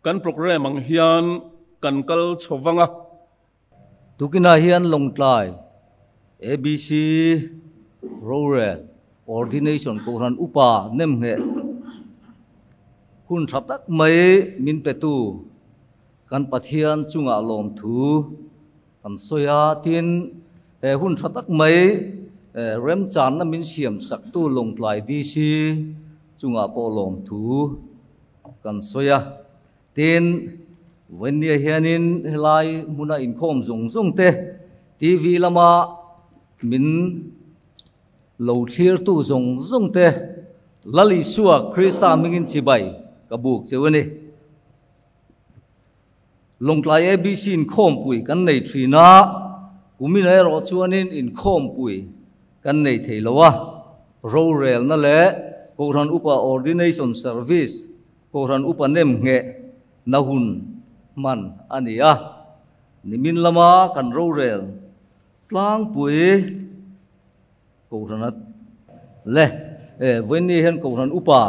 kan program ang hian kan kal chowanga tukina hian longtlai ABC rural ordination ko ran upa nem he hun thatak mai min petu kan pathian chunga lom thu kan soya tin hun thatak mai rem chan na min siam sak tu longtlai di si chunga po lom thu kan soya tin venia hianin helai muna in khom zong zong te TV lama min lo thir tu zong zong te lali suwa Krista mingin chibai kabuk chewani longtlai ABC in khom pui kan nei thina kumin ai ro chuanin in khom pui kan nei theilowa rural na le koran upa ordination service koran upa nem nge nahun man ania nimin lama kan rural tlang pui koranat le veni hen koran upa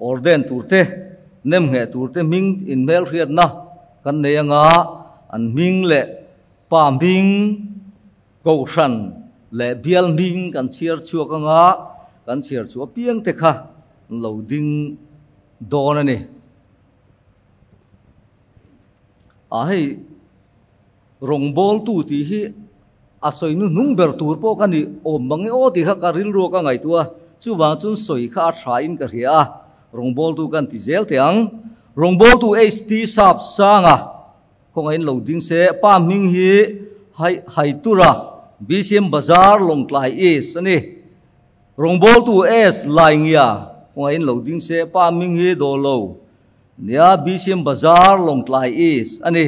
orden turte nem nge turte ming in mel riat na kan nei anga an ming le pa ming koran le bial ming kan chiar chuak anga kan chiar chu piang te kha loading don ani ai rongbol tu ti hi asoi nu nung ber tur po kan ni om bangi o ti kha karil ro ka ngai tua chu wang chun soi kha tha in ka ria rongbol tu kan ti zel teang rongbol tu HT sap sanga khong in loading se pa ming hi hai tura BCM bazar longtlai is ani rongbol tu s laingya khong in loading se pa ming hi do lo nia BCM bazar longtlai is ani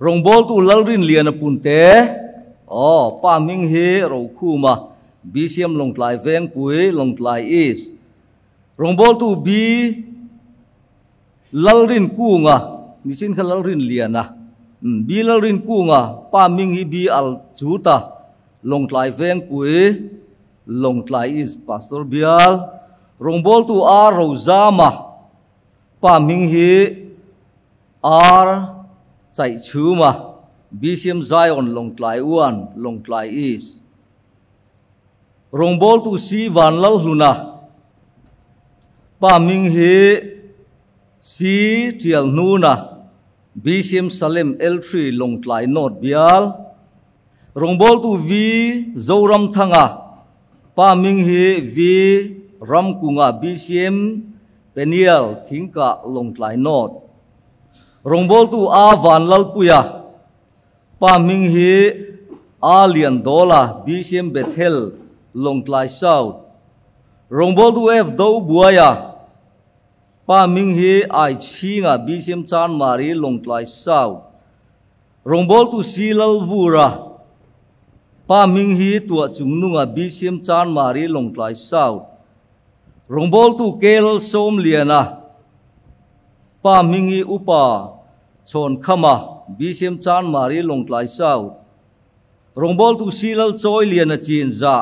rongbol tu lalrin lian punte pa ming hi ro khuma BCM longtlai veng pui longtlai is rongbol tu b lalrin kunga nisin kha lalrin liana b lalrin kunga pa ming hi b al chuta longtlai veng pui longtlai is pastor bial rongbol tu a rozama pa ming hi ar chai chuma BCM Zion longtlai uan longtlai is rongbol tu si van lal hluna pa ming hi si tial nuna BCM Salem L3 longtlai not bial rongbol tu v zoram thanga pa ming hi v ram kunga BCM Peniel thingka longtlai not rongbol tu a van lal puya pa ming hi alian dola BCM Bethel longtlai south rongbol tu f do buaya pa ming hi ai chinga BCM chan mari longtlai south rongbol tu silal vura pa ming hi tua chungnunga BCM chan mari longtlai south rongbol tu kel som liana pa ming hi upa chon khama BCM chan mari longtlai south rongbol tu silal choi liana chin za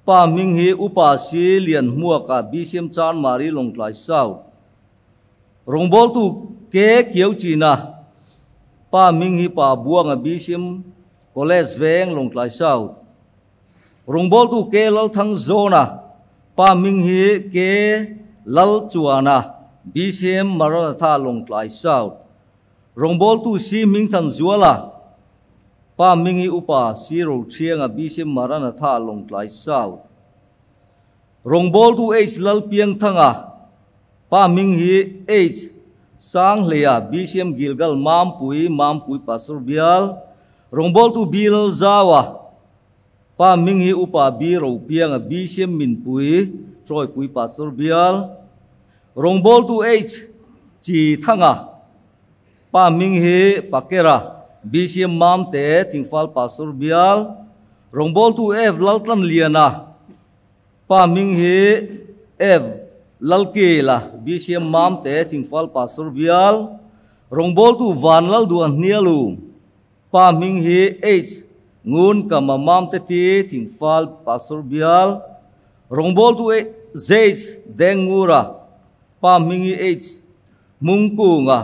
pa ming hi upa si lian muaka BCM chan mari longtlai south rongbol tu ke kiau china pa ming hi pa buanga BCM college veng longtlai south rongbol tu ke lal thang zona pa ming hi ke lal chuana BCM Maranatha longtlai south rongbol tu si ming than zuala pa ming hi upa si ro thianga BCM Maranatha longtlai south rongbol tu h lal piang thanga pa ming hi h sang leya BCM Gilgal mampui pastor bial rongbol tu bilal zawa pa ming hi upa bi ro pianga BCM minpui troi pui pastor bial rongbol tu h chi thanga pa ming hi pakera BCM mam te thingfal pastor bial rongbol tu f laltlan liana pa ming hi f lalkela BCM mam te thingfal pastor bial rongbol tu van lal duan nialu pa ming hi h ngun kama mam te ti thingfal pastor bial rongbol tu z dengura pa ming hi h mung ku nga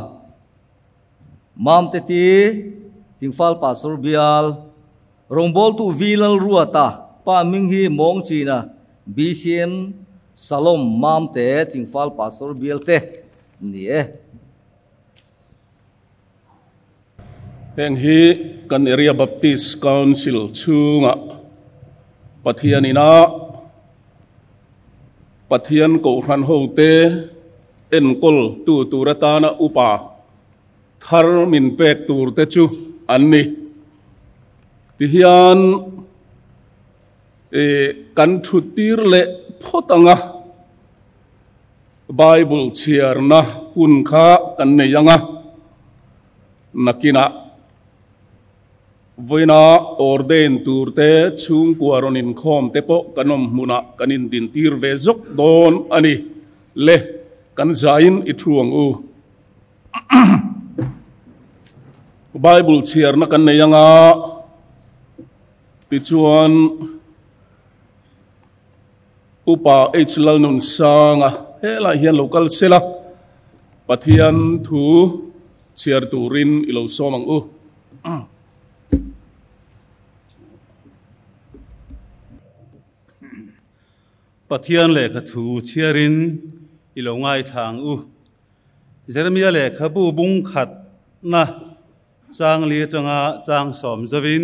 mam te ti ting fal pastor bial rongbol tu vilal ruata pa ming hi mong chi na BCM salom mam te ting fal pastor bial te ni heng hi kan area baptist council chunga pathianina pathian ko ran hote en kol tu turatana upa thar min pek tur te chu anni tihian kan thutir le photanga bible chiarna hun kha kan ne yanga nakina voina orden turte chung kuaronin khom te po kanom muna kanin din tir ve zok don ani le kan zain ithuang u bible chiar na kan neyanga tichuan upa hlal nun sanga hela hian local sela pathian thu chiar turin ilo somang u pathian le kha thu chiarin ilo ngai thang u Jeremia le kha bu bung khat na chang li tanga chang som zawin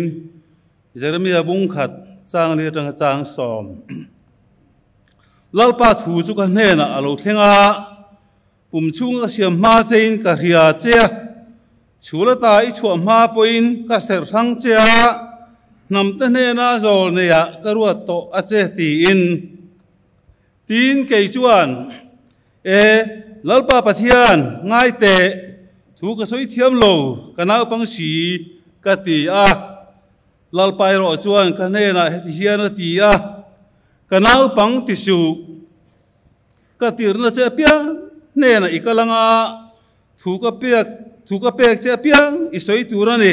Jeremia bung khat chang li tanga chang som lalpa thu chu ka hne na alo thlenga pum chung ka siam ma chein ka ria che chula ta I chu ma poin ka ser thang che nam te hne na zol ne ya ka ruat to a che ti in tin kei chuan lalpa pathian ngai te thu ka soi thiam lo kanau pang si ka ti a lalpai ro chuan ka ne na he hian a ti a kanau pang ti su ka tir na che pia ne na ikalanga thu ka pek che pia I soi turani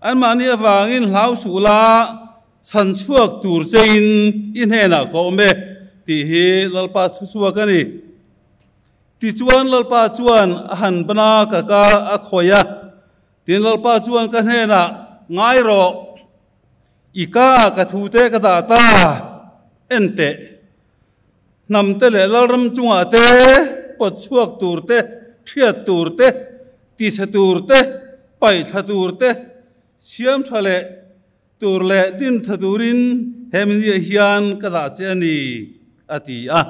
an mani awangin hlau sula chan chuak tur chein in he na ko me ti hi lalpa thusua kani ti chuan lalpa chuan han bana ka a khoya tin lalpa chuan ka hena ngai ro ika ka thu te ka da ta ente nam te le lalram chunga te pot chuak tur te thiat tur te ti sa tur te pai tha tur te siam thale tur le din thaturin hemni hian ka da chani ati a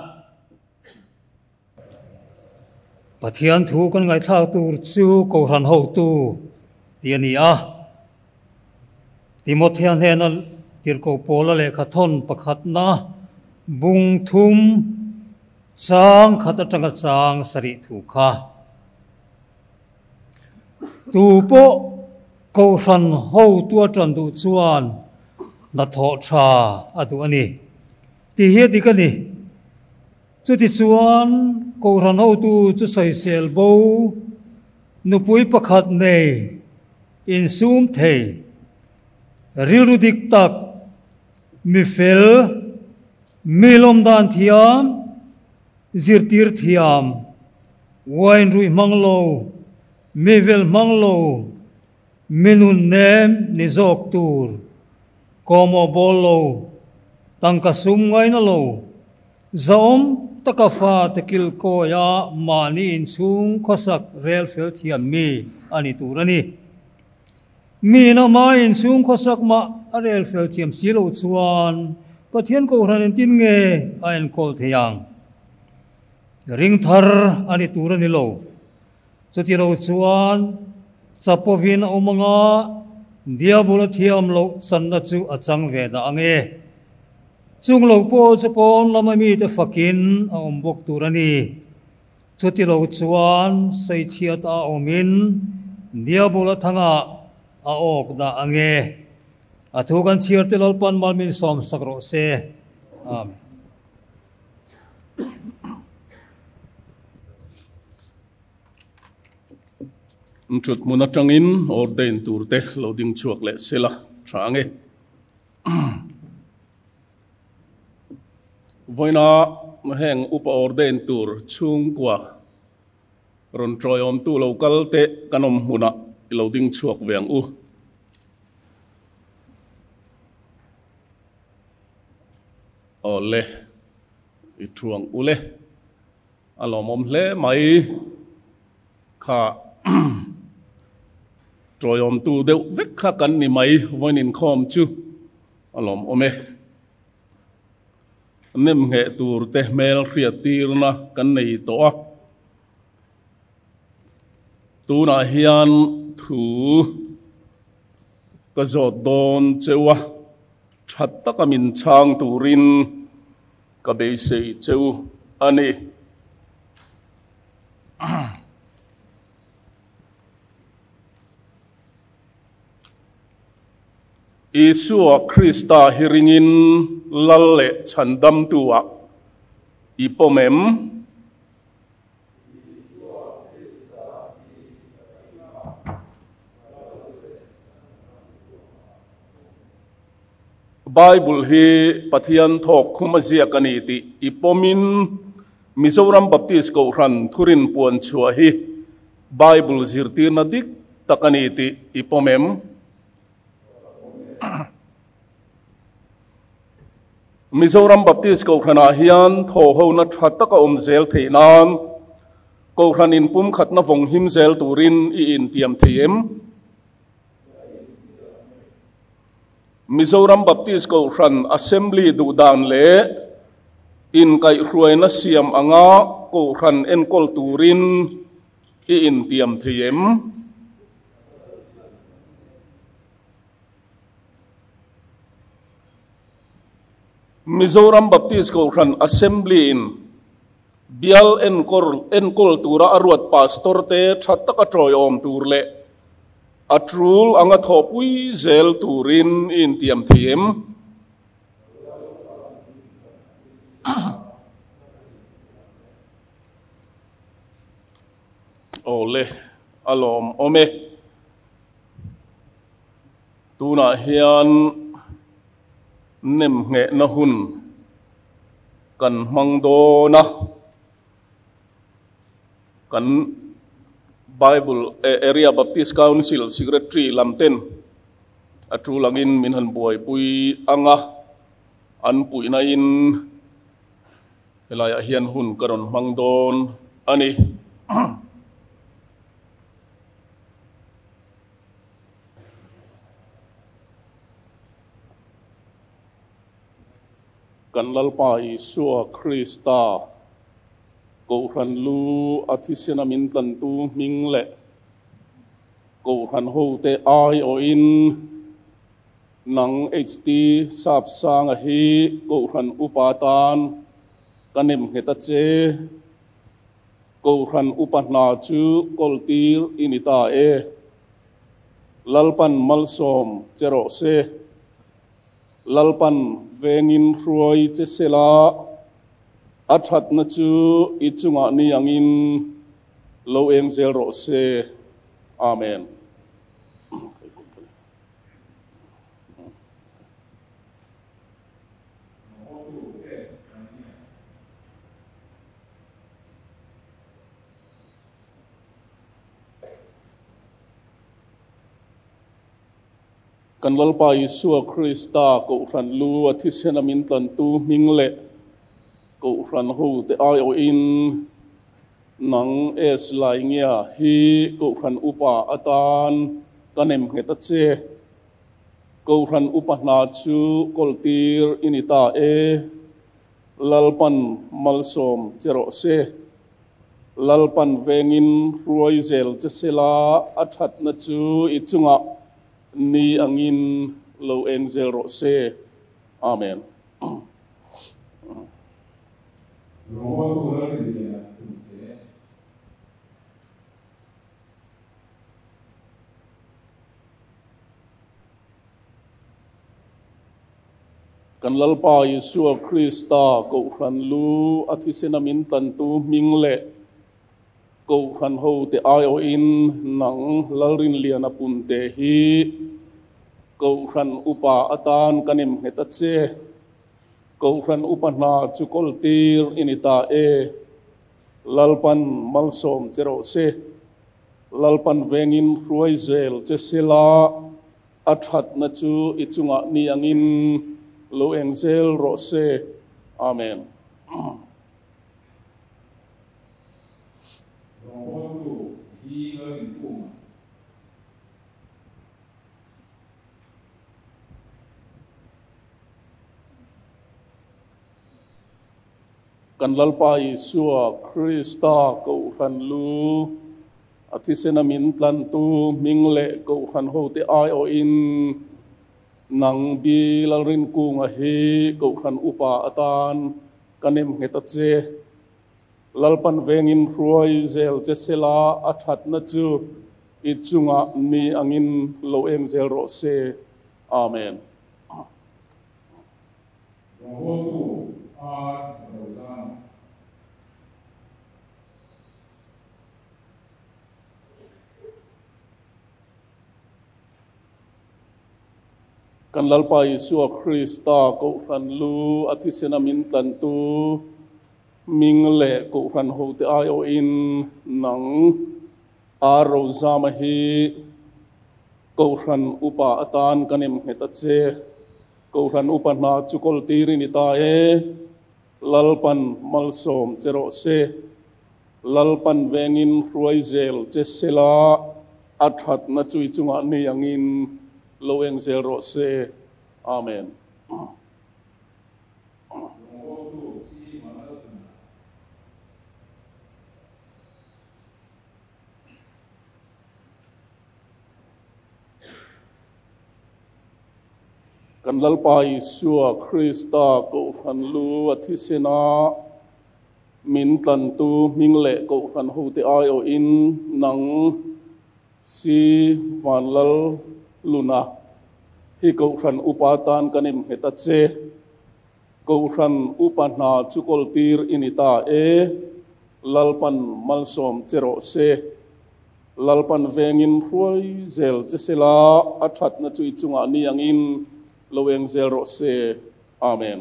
pathian thu kan ngai thak tur chu ko ran ho tu tiani a Timothean hena tir ko pola le khathon pakhat na bung thum chang khata tanga chang sari thu kha tu po ko ran ho tua tran du chuan na tho tha atu ani ti hi ti kani chu ti chuan ko ran ho tu chu sai sel bo nu pui pakhat nei in sum thei ril ru dik tak mi fel milom dan thiam zirtir thiam wain rui manglo mivel manglo minun nem ni zok tur komo bolo tangka sum ngai na lo zom takafa tekil ko ya mani in sung khosak rel fel thiam mi ani turani mi na ma in sung khosak ma rel fel thiam silo chuan pathian ko ran tin nge ain kol theyang ring thar ani turani lo chuti ro chuan chapovin omanga diabula thiam lo sanna chu achang ve da ange chung lo po chapon lama mi te fakin a ombok turani chuti lo chuan sei chiat a omin diabula thanga a ok da ange a thu kan chiar te lalpan malmin som sakro se amen Trut munatangin orden turte loading chuak le sela trange voina maheng upa orden tur chung kwa ron troi om tu local te kanom huna lo ding chuak veng u ole i thuang ule alom om hle mai kha troi om tu deuh vek kha kan ni mai voinin khom chu alom ome nem nge tur te mel khriat tir na kan nei to a tu na hian thu ka zot don chewa that taka min chang turin ka be sei cheu ani Isua Krista hiringin lalle chandam tua ipomem Bible hi pathian thok khumazia kaniti ipomin Mizoram Baptist ko ran thurin puan chua hi Bible zirtir na dik takaniti ipomem Mizoram Baptist ko khana hian tho ho na thatta ka zel theinan ko khan in pum khat na vong him zel turin I in tiam theim Mizoram Baptist ko khan assembly du dan le in kai hruai na siam anga ko khan en kol turin I in tiam theim Mizoram Baptist ko khan assembly in bial en kol tura arwat pastor te thatta ka troi om tur le atrul anga thopui zel turin in tiam thiem ole alom ome tuna hian nem nge na hun kan mangdo na kan Bible Area Baptist Council Secretary lamten atu langin minhan boy pui anga an pui na in helaya hian hun karon mangdon ani kan lalpa Isua Krista ko ran lu athisena min tlan tu mingle ko ran ho te ai o in nang HT sap sang a hi ko ran upatan kanem heta che ko ran upatna chu koltir inita e lalpan malsom chero se lalpan vengin ruai che sela athat na chu ichunga ni angin lo eng zel ro se amen kan lalpa Isua Krista ko ran lu athisena min tlan tu mingle ko ran ho te ai o in nang es lai ngia hi ko ran upa atan kanem heta che ko ran upa na chu koltir inita e lalpan malsom chero se lalpan vengin ruai zel che sela athat na chu ichunga ni angin lo angel ro se amen kan lalpa Isua Krista ko ran lu athisena min tan tu mingle ko ran ho te ai o in nang lalrin liana punte hi ko ran upa atan kanim heta che ko ran upa na chu koltir inita e lalpan malsom chero se lalpan vengin ruaizel chesela athat na chu ichunga ni angin lo engzel ro se amen kan lalpa Isua Krista ko han lu athisena min tlan tu mingle ko han ho te ai o in nang bi lalrin ku nga hi ko han upa atan kanem ngeta che lalpan vengin ruai zel che sela athat na chu ichunga ni angin lo eng zel ro se amen kan lalpa Isua Krista ko han lu athisena min tlan tu mingle ko han ho te ai o in nang aro zama hi ko han upa atan kanem heta che ko han upa na chukol tiri ni ta e lalpan malsom chero se lalpan vengin ruaizel che sela athat na chui chunga ni angin lo eng zel ro se amen kan lalpa Isua Krista ko han lu athisena min tlan tu mingle ko han ho te ai o in nang si van lal luna hi ko han upatan kanim heta che ko han upana chukol tir inita e lalpan malsom chero se lalpan vengin ruai zel chesela athat na chui chunga ni angin loeng zel ro se amen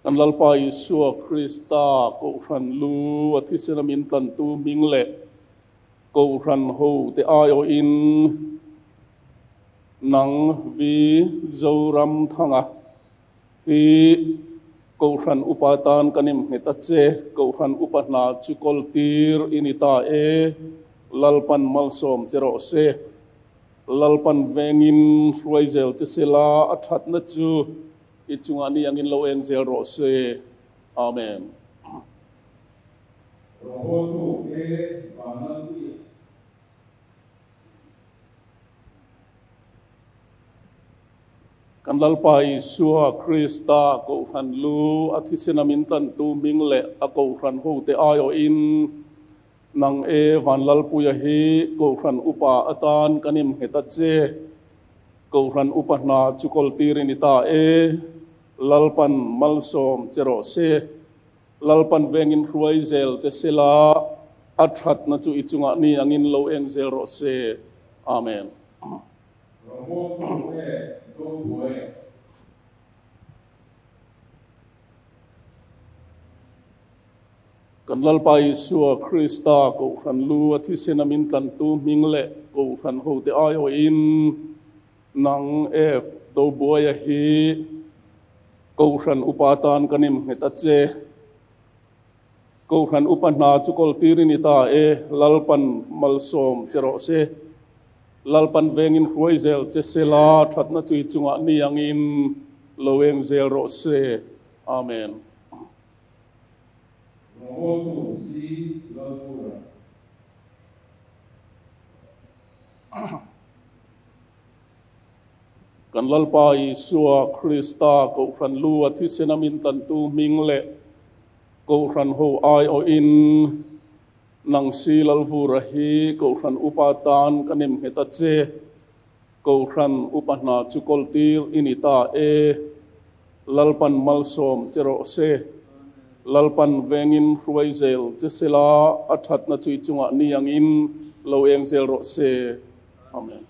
kan lalpa Isua Krista ko han lu athisena min tlan tu mingle ko han ho te ai o in nang vi zoram thanga hi ko han upatan kanim heta che ko han upana chukol tir inita e lalpan malsom chero se lalpan vengin ruaizel chesela athat na chu ichunga ni angin lo eng zel ro se amen kan lalpa Isua Krista ko han lu athisena min tlan tu mingle a ko han ho te ai o in nang e van lalpu ya hi ko han upa atan kanim heta che ko han upana chukol tirin ita e lalpan malsom chero se lalpan vengin ruaizel che sela athat na chu ichunga ni angin lo eng zel ro se amen kan lalpa Isua Krista ko han lu athisena min tlan tu mingle ko han ho te ai o in nang f do boya hi ko han upatan kanim heta che ko han upana chukol tirin ita e lalpan malsom chero se lalpan vengin ruaizel che sela thatna chui chunga ni angin loeng zel ro se amen kan lalpa Isua Krista ko han lu athisena min tlan tu mingle ko han ho ai o in nang si lalvu rahi ko han upatan kanim heta che ko han upana chukol tir inita e lalpan malsom chero se lalpan vengin ruai zel chesela athat na chui chunga niangin lo eng zel ro se amen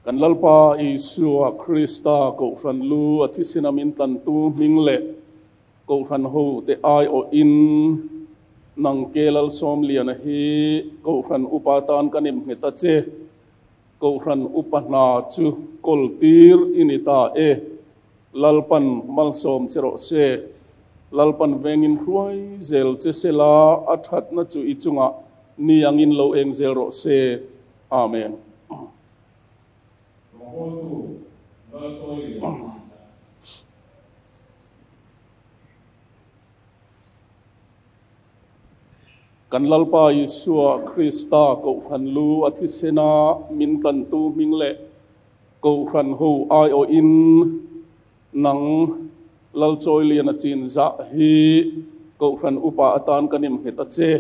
kan lalpa Isua Krista ko ran lu athisinamin tan tu mingle ko ran ho te ai o in nang kelal som lian hi ko ran upatan kanim heta che ko ran upana chu koltir inita e lalpan malsom chero se lalpan vengin huai zel che sela athat na chu ichunga niangin lo eng zel ro se amen kan lalpa Isua Krista ko ran lu athisena min tan tu mingle ko ran ho ai o in nang lal choi lian chin za hi ko ran upa atan kanim heta che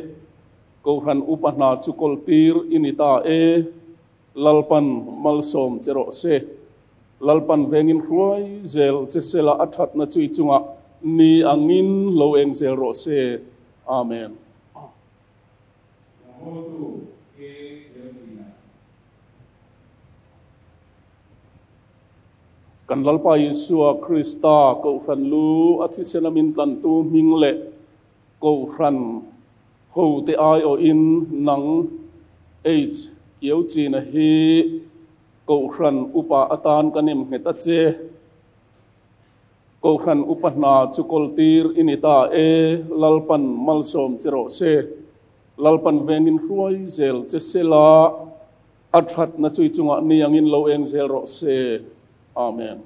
ko ran upa na chu koltir inita e lalpan malsom chero se lalpan vengin ruai zel che sela athat na chui chunga ni angin lo eng zel ro se amen kan lalpa Isua Krista ko ran lu athisena min tan tu mingle ko ran ho te ai o in nang h kiau chi na hi ko ran upa atan kanim heta che ko ran upana chu koltir inita e lalpan malsom chero se lalpan vengin ruai zel che sela athat na chui chunga niangin lo eng zel ro se amen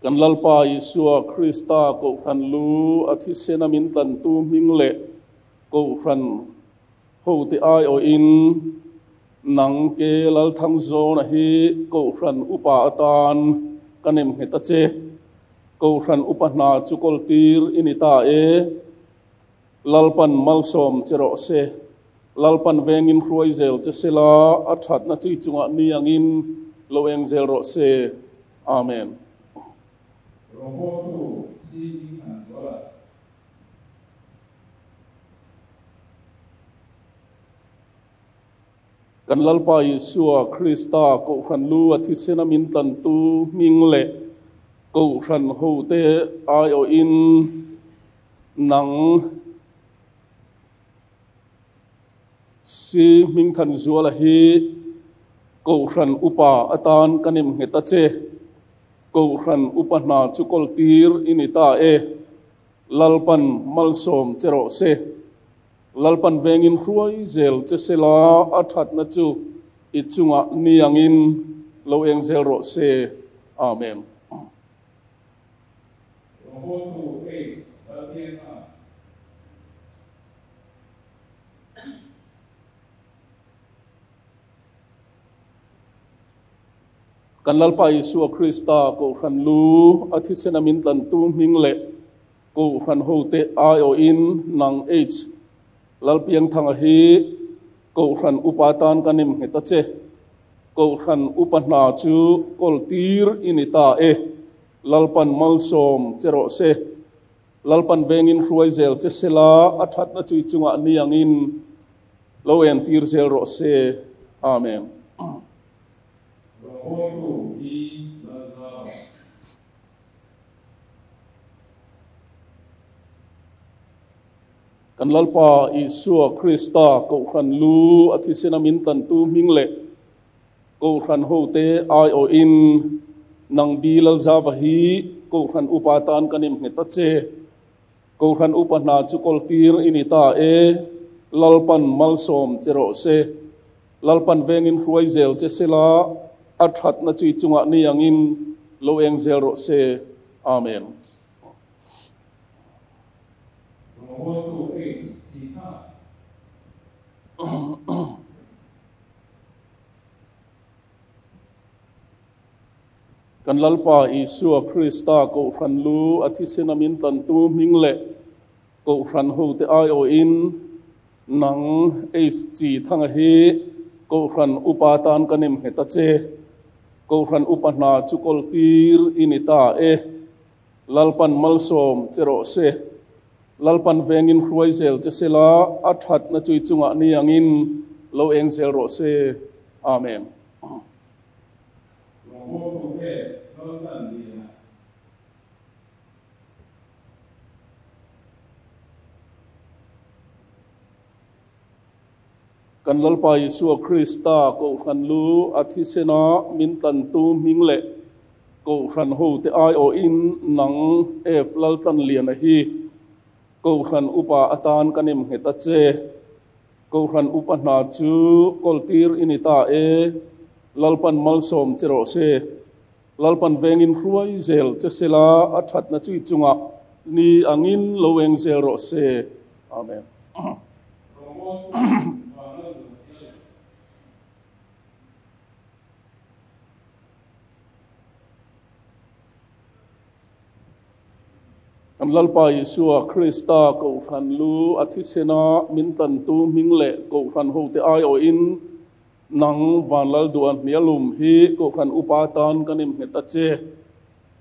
kan lalpa Isua Krista ko ran lu athisena min tan tu mingle ko ran ho te ai o in nang ke lal thang zo na hi ko ran upa atan kanem heta che ko ran upana chu koltir inita e lalpan malsom chero se lalpan vengin ruai zel che sela athat na chui chunga niangin lo eng zel ro se amen kan lalpa Isua Krista ko ran lu athisena min tan tu mingle ko ran ho te ai o in nang si ming than zuala hi ko ran upa atan kanim heta che ko ran upana chu koltir inita e lalpan malsom chero se lalpan vengin ruai zel che sela athat na chu ichunga niangin lo eng zel ro se amen kan lalpa Isua Krista ko ran lu athisena min tan tu mingle ko ran ho te ai o in nang h lalpiang thang hi ko ran upatan kanim heta che ko ran upana chu koltir inita e lalpan malsom chero se lalpan vengin ruai zel che sela athat na chui chunga niangin lo en tir zel ro se amen kan lalpa Isua Krista ko ran lu athisena min tan tu mingle ko ran ho te ai o in nang bilal zawa hi ko ran upatan kanim heta che ko ran upana chu koltir inita e lalpan malsom chero se lalpan vengin ruai zel che sela athat na chui chunga niangin lo eng zel ro se amen kan lalpa Isu Krista ko ran lu athisenamin tan tu mingle ko ran ho te ai o in nang HG thang hi ko ran upatan kanim heta che ko ran upana chukol tir inita lalpan malsom chero se lalpan vengin khruaizel che sela athat na chui chunga ni angin lo engzel ro se amen kan lalpa Isu Krista ko ran lu athisena min tan tu mingle ko ran ho te ai o in nang ef lal tan lian hi ko ran upa atan kanim heta che ko ran upa na chu koltir inita lalpan malsom chero se lalpan vengin khruai zel che sela athat na chui chunga ni angin loeng zel ro se amen kan lalpa Isu Krista ko ran lu athisena min tan tu mingle ko ran ho te ai o in nang van lal duan nialum hi ko ran upatan kanim heta che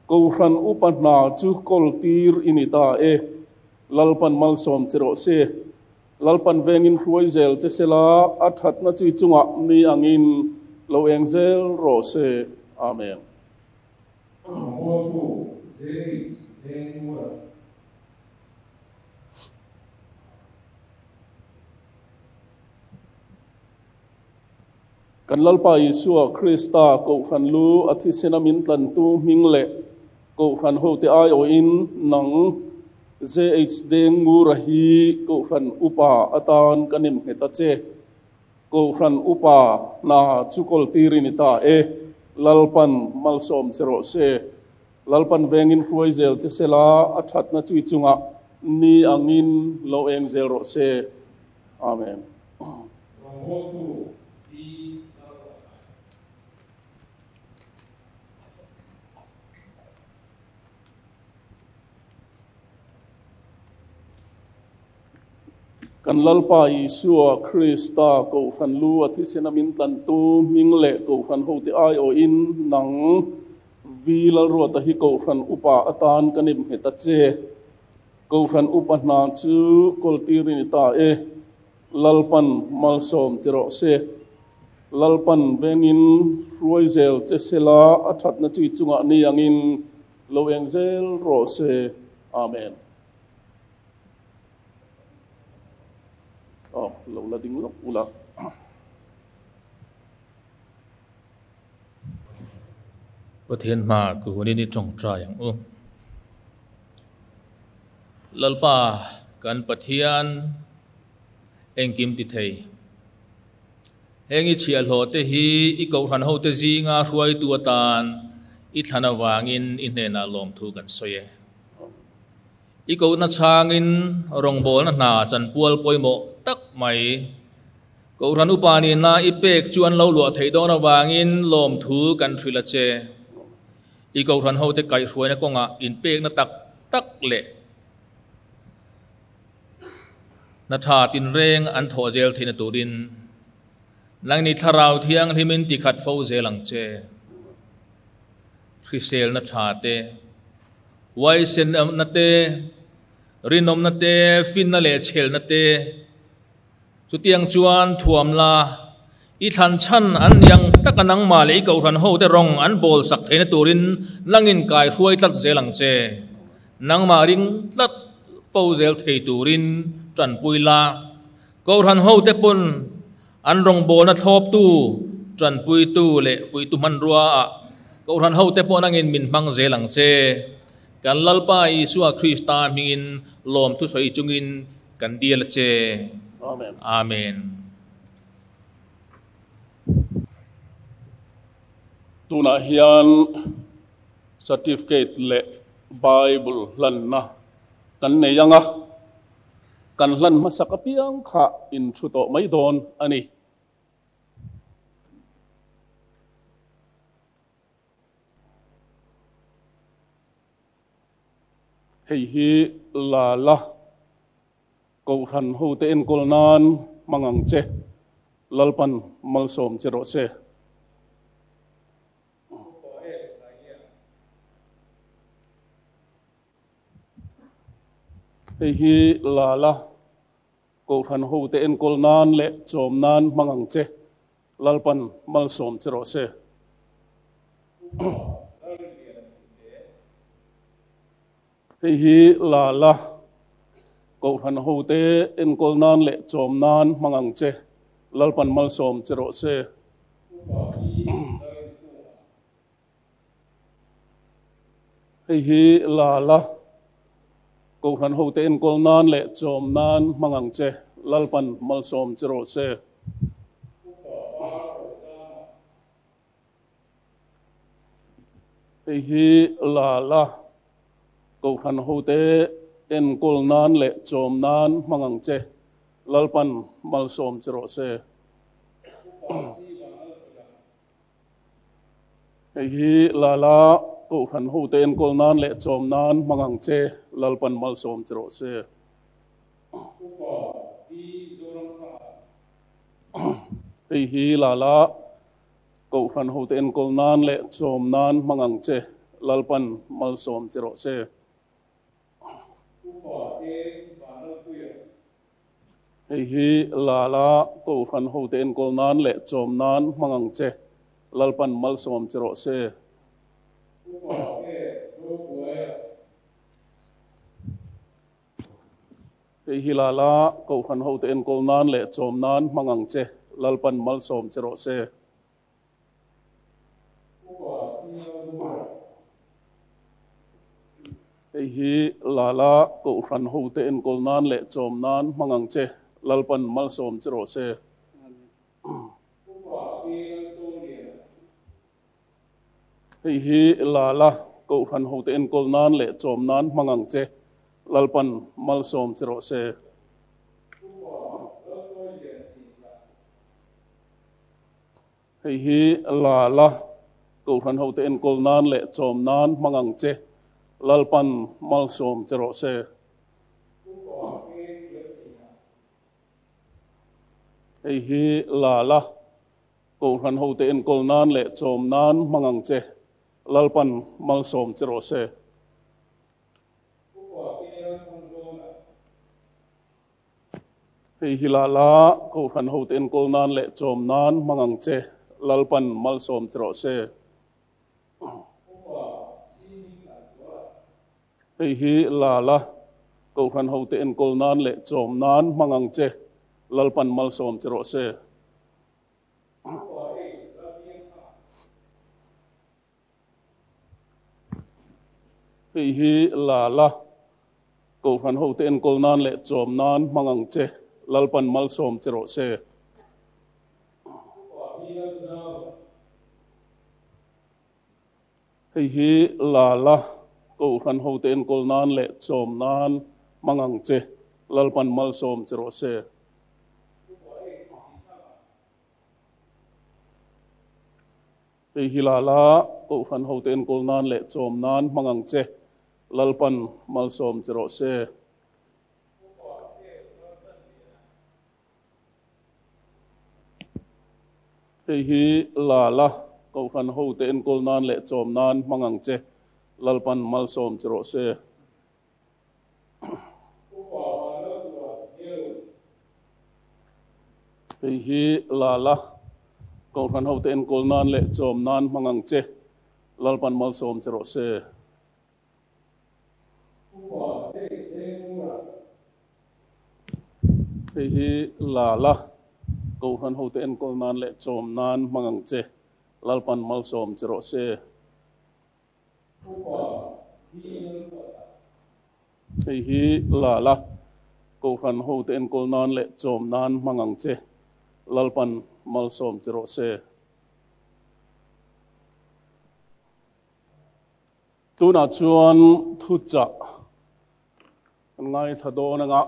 ko ran upana chu koltir inita lalpan malsom chero se lalpan vengin khruaizel che sela athat na chui chunga ni angin lo engzel ro se amen kan lalpa Isu Krista ko ran lu athisena min tlan tu mingle ko ran ho te ai o in nang ZH deng ngu rahi ko ran upa atan kanim heta che ko ran upa na chukol tirin ita lalpan malsom chero se lalpan vengin khruaizel che sela athat na chui chunga ni angin lo engzel ro se amen kan lalpa Isu Krista ko ran lu athisena min tlan tu mingle ko ran ho te ai o in nang vilal ro ta hi ko ran upa atan kanim heta che ko ran upa na chu koltirin ta lalpan malsom chero se lalpan vengin ruaizel che sela athat na chui chunga ni angin lo engzel ro se amen lâu là tiếng lộc u lạc Bất thiên mà cứ hôn đi trồng trà yang u lalpa kan pathian eng kim ti thei engi chial ho te hi I ko han ho te zi nga ruai tu tan I thana wangin in ne na lom thu kan soye I ko na changin rong bol na chan pual poimo tak mai ko ran upani na I pek chuan lo lo thei do na wangin lom thu kan thrila che I ko ran ho te kai ruai na konga in pek na tak le na tha tin reng an tho zel theina turin lang ni tharau thiang himin ti khat fo zelang che Chrisel na tha te wai sen na te rinom na te fin na le chel na te chu tiang chuan thuam la I than chan an yang takanang ma le ko ran ho te rong an bol sak theina turin langin kai huai tlat zelang che nang ma ring tlat fo zel thei turin tran puila ko ran ho te pun an rong bol na thop tu tran pui tu le fui tu man ruwa ko ran ho te pon angin min mang zelang che kan lalpa Isu Krista mingin lom tu soi chungin kan dial che amen amen tuna hian certificate le Bible lan na kan ne yanga kan lan masakapiang kha in thuto mai don ani hei hi la la ko ran ho te en kol nan mangang che lalpan mal som chero se hei hi la la ko ran ho te en kol nan le chom nan mangang che lalpan mal som chero se hei hi la la ko ran ho te en kol nan le chom nan mangang che lalpan mal som chero se hei hi la la ko ran ho te en kol nan le chom nan mangang che lalpan mal som chero se hei hi la la ko ran ho te en kol nan le chom nan mangang che lalpan mal som chero se hei hi la la ko ran ho te en kol nan le chom nan mangang che lalpan mal som chero se hei hi la la ko ran ho te en kol nan le chom nan mangang che lalpan mal som chero se hei hi la la ko ran ho te en kol nan le chom nan mangang che lalpan mal som chero se hei hi la la ko ran ho te en kol nan le chom nan mangang che lalpan mal som chero se hei hi la la ko ran ho te en kol nan le chom nan mangang che lalpan mal som chero se hei hi la la ko ran ho te en kol nan le chom nan mangang che lalpan mal som chero se hei hi la la ko ran ho te en kol nan le chom nan mangang che lalpan mal som chero se hei hi la la ko ran ho te en kol nan le chom nan mangang che lalpan mal som chero se hei hi la la ko ran ho te en kol nan le chom nan mangang che lalpan mal som chero se hei hi la la ko ran ho te en kol nan le chom nan mangang che lalpan mal som chero se hei hi la la ko ran ho te en kol nan le chom nan mangang che lalpan mal som chero se hei hi la la ko ran ho te en kol nan le chom nan mangang che lalpan mal som chero se hei hi la la ko ran ho te en kol nan le chom nan mangang che lalpan mal som chero se hei hi la la ko ran ho te en kol nan le chom nan mangang che lalpan mal som chero se hei hi la la ko ran ho te en kol nan le chom nan mangang che lalpan mal som chero se hei hi la la ko ran ho te en kol nan le chom nan mangang che lalpan mal som chero se hei hi la la ko ran ho te en kol nan le chom nan mangang che lalpan mal som chero se tu na chuan thu cha ngai thado na nga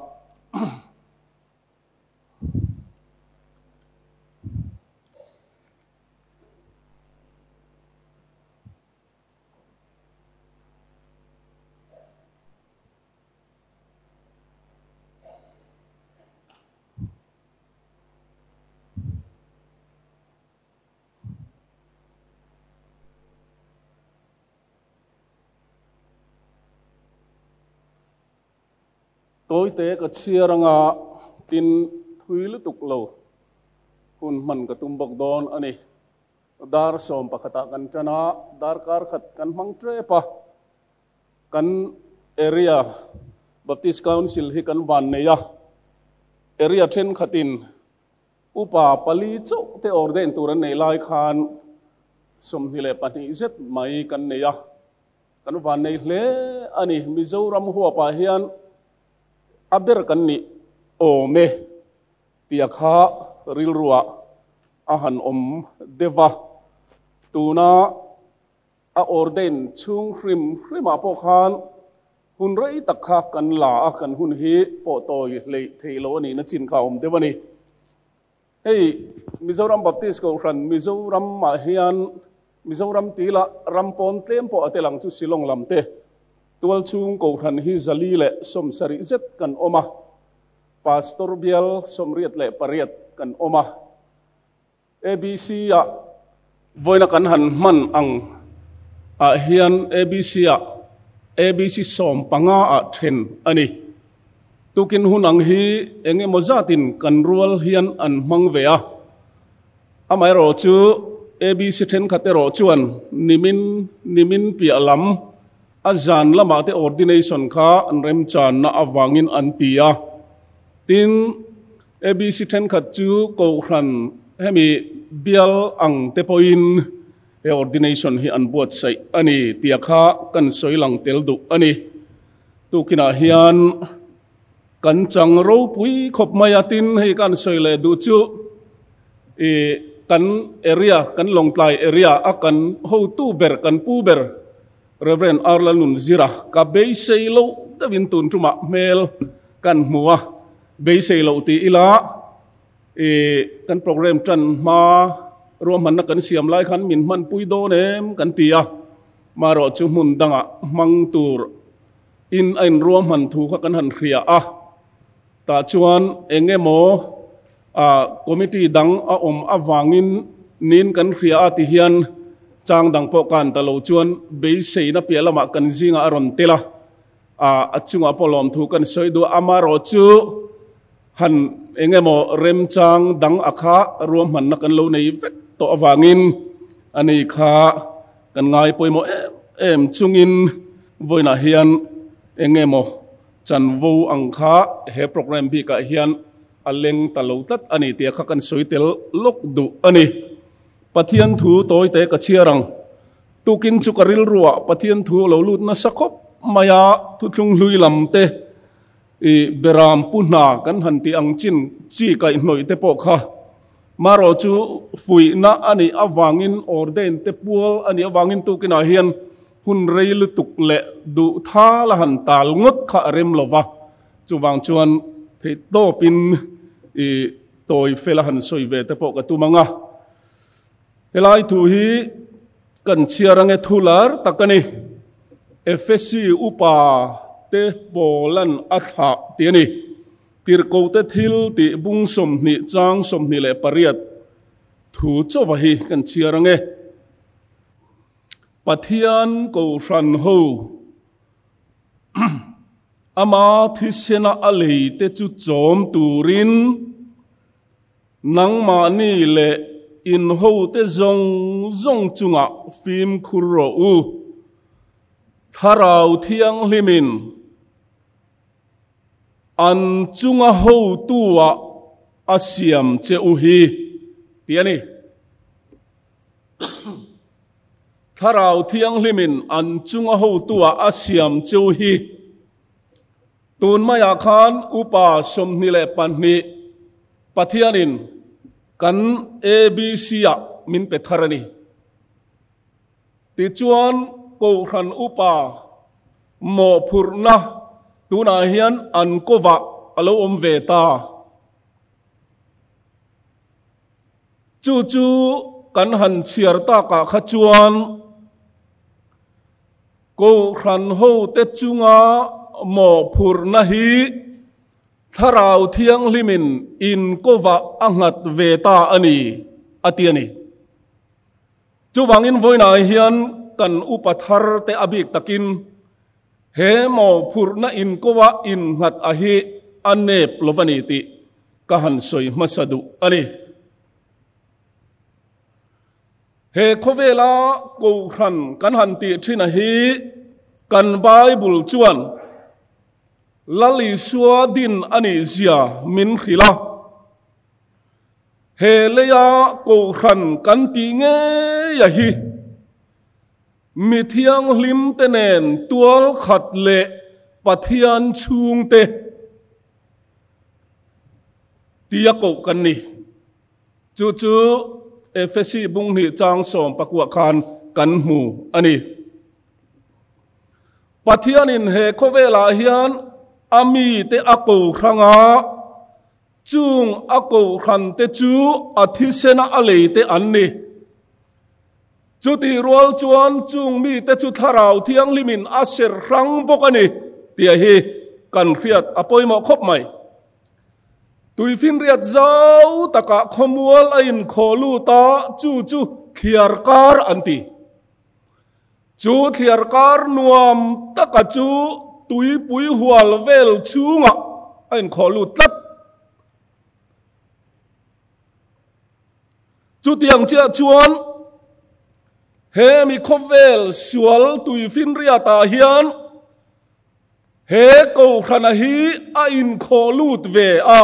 tối tế cái chia rằng tin thui lu tuk lo hun man ka tum bok don ani dar som pakata kan chana dar kar khat kan mang tre pa kan area Baptist Council hi kan van ne ya area then khatin upa pali chok te orden turan nei lai khan som hile pani zet mai kan ne ya kan van nei hle ani Mizoram huwa pa hian aber kan ni o me tia kha ril ruwa ahan deva tuna a orden chung hrima po khan hun rei takha kan la kan hun hi po toy le theilo ni na chin kha deva ni hey Mizoram Baptist ko ran Mizoram ma hian Mizoram tila rampon tlem po atelang chu silong lamte tual chung ko ran hi zali le som sari zet kan oma pastor bial somriat le pariat kan oma ABC ya voina kan han man ang hian ABC ya ABC som panga a then ani tukin hunang hi enge mozatin kan rual hian an mangvea amai ro chu ABC then khatero chuan nimin pi alam azan lama te ordination kha an rem chan na awangin antia tin ABC then khat chu ko ran hemi bial ang te poin e ordination hi an buat sai ani tia kha kan soilang tel du ani tu kina hian kan chang ro pui khop mayatin hei kan soile du chu e kan area kan longtlai area akan ho tu ber kan pu ber Reverend Arlalun Zira ka bei seilo dawin tun tuma mel kan muwa bei seilo ti ila kan program tran ma rom han kan siam lai khan min man pui do nem kan tia ma ro chu mun danga mang tur in ain rom han thu kha kan han khria ta chuan engemo committee dang awangin nin kan khria ti hian chang dang po kan ta lo chuan be seina pialama kan zinga aron tela achunga polom thu kan soidu amaro chu han engemo rem chang dang akha ruam han kan lo nei vet to awangin ani kha kan ngai poimo em chungin voina hian engemo chan vo angkha he program bi ka hian aleng talo tat ani tia kha kan soitel lok du ani pathian thu toy te ka chiarang tukin chu karil ruwa pathian thu lo lut na sakhop maya thu thlung hlui lam te beram puna kan hanti ang chin chi kai noi te po kha maro chu fui na ani awangin orden te pual ani awangin tukina hian hun reilu tuk le du tha la han tal ngot kha rem lova chu wang chuan thei to pin toy fela han soi ve te po ka tu manga elai thu hi kan chiarang e thular takani FSC upa te bolan atha tiani tirko te thil ti bung som ni chang som ni le pariat thu chowa hi kan chiarang e pathian ko ran ho ama thisena alei te chu chom turin nang ma ni le in ho te zong chunga phim khuro u tharau thiang limin an chunga ho tuwa asiam che u hi tiani tharau thiang limin an chunga ho tuwa asiam che u hi tun maya khan upa som ni le panni pathianin kan ABC ya min petharani ti chuan ko ran upa mo phurna tuna hian an kova alo ve ta chu kan han chiar ta ka kha chuan ko ran ho te chunga mo phurna hi tharau thiang limin in kova angat ve ta ani atiani chu wangin voina hian kan upathar te abik takin he mo phurna in kowa in ngat ahi anep lovani ti kahan soi masadu ani he khovela ko khan kan han ti thina hi kan Bible chuan lali suwa din ani zia min khila he leya ko khan kan ti nge ya hi mi thiang lim tenen tual khat le pathian chung te tia ko kan ni chu chu Efesi bung ni chang som pakwa khan kan mu ani pathian in he khovela hian ami te ako khanga chung ako khan te chu athisena alei te anni chu ti rual chuan chung mi te chu tharau thiang limin aser rang bokani tia hi kan khiat apoimo khop mai tuifin riat zau taka khomual ain kholu ta chu chu khiar kar anti chu khiar kar nuam taka chu tui pui hual vel chunga ain kholu tlat chu tiang chia chuan he mi khovel sual tuifin riata hian he ko khana hi a in kholut ve a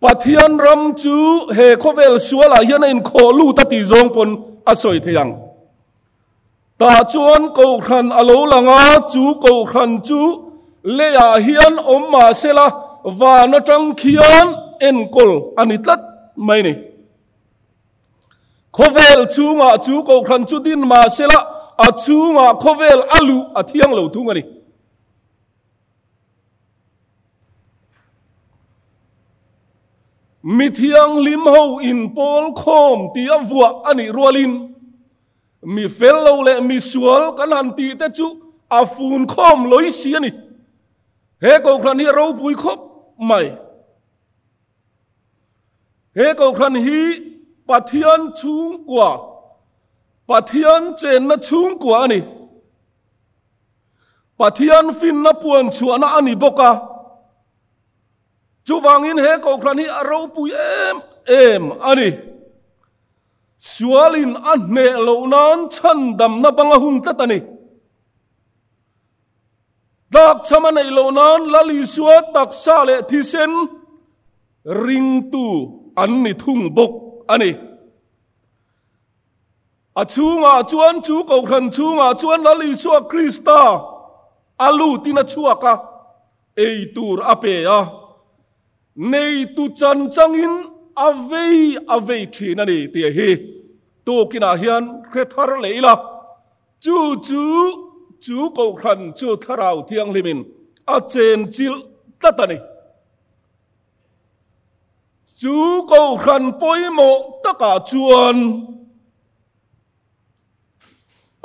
pathian ram chu he khovel suala hian in kholu ta ti zong pon asoi theyang ta chuan ko khan alo langa chu ko khan chu leya hian omma sela wa na tang khian en kol anitlat mai ni khovel chunga chu ko khan chu din ma sela a chunga khovel alu a thiang lo thunga ni mi thiang lim ho in pol khom ti avua ani rualin mi fello le mi sual kan han ti te chu a fun khom loi si ani he ko khan hi ro pui khop mai he ko khan hi pathian chung kwa pathian chen na chung kwa ani pathian fin na puan chuana ani boka chu wangin he ko khan hi aro pui em ani sualin anne lo nan chan dam na banga hung tatani dak chama nei lo nan lali suwa taksa le thisen ring tu anni thung bok ani achunga chuan chu ko khan chunga chuan lali suwa krista alu tina chuaka ei tur ape a nei tu chan changin avei thina ni ti hi to kina hian khethar leila chu ko khan chu tharau thiang limin a chen chil tatani chu ko khan poimo taka chuan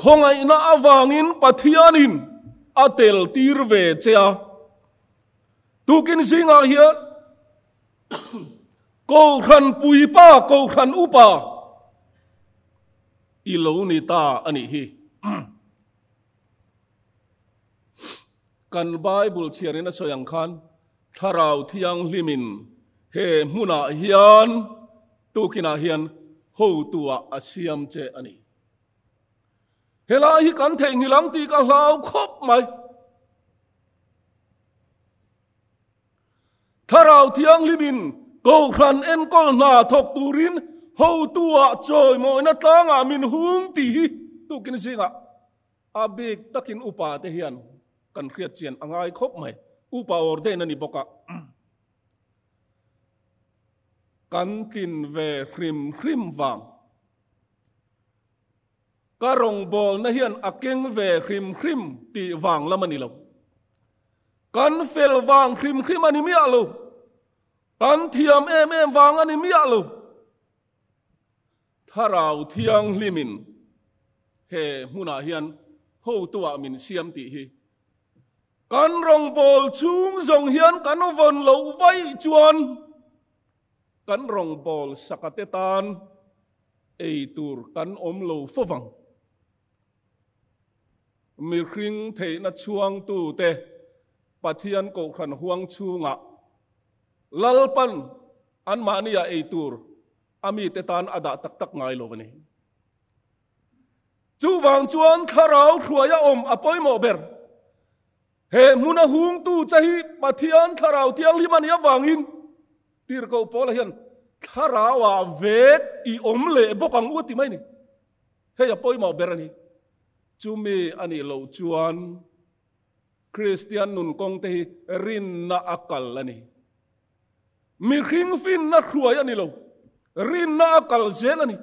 khongai na awangin pathianin atel tir ve chea tukin singa hian ko khan pui pa ko khan upa ilo ni ta ani hi kan Bible chiarina soyang khan tharau thiang limin he muna hian tukina hian ho tua asiam che ani hela hi kan theng hilang ti ka hlau khop mai tharau thiang limin ko khan en kol na thok turin ho tua choi moi na tanga min hung ti tukin singa abik takin upa te hian kan khriat chian angai khop mai upa orde na ni boka kan tin ve khrim wang ka rong bol na hian akeng ve khrim ti wang lamani lo kan fel wang khrim ani mi alo kan thiam em wang ani mi alo tharau thiang limin he muna hian ho tua min siam ti hi kan rong bol chung zong hian kan von lo vai chuan kan rong bol sakatetan ei tur kan om lo fowang มีคริงเทนช่วงตู้เตปะเทียนโกขันห่วงชูงะลัลปันอันมานียาเอตูร์อามีเตตานอดาตักไงโลบันนี้จูวังจวนคาราวครัวยาอมอปอยโมเบอร์เฮมุนหุงตู้ใจปะเทียนคาราวเทียงลิมันยาวังอินตีร์เกาโปลเฮียนคาราวาเวกอีอมเล่บกังอุติไม่นี่เฮียปอยโมเบอร์นี่จูมีอันนี้โลจวนคริสเตียนนุนกงเตรินนาอักลนี่มีขิงฟินนักครัวยันนี่โลรินนาอักลเจลนี่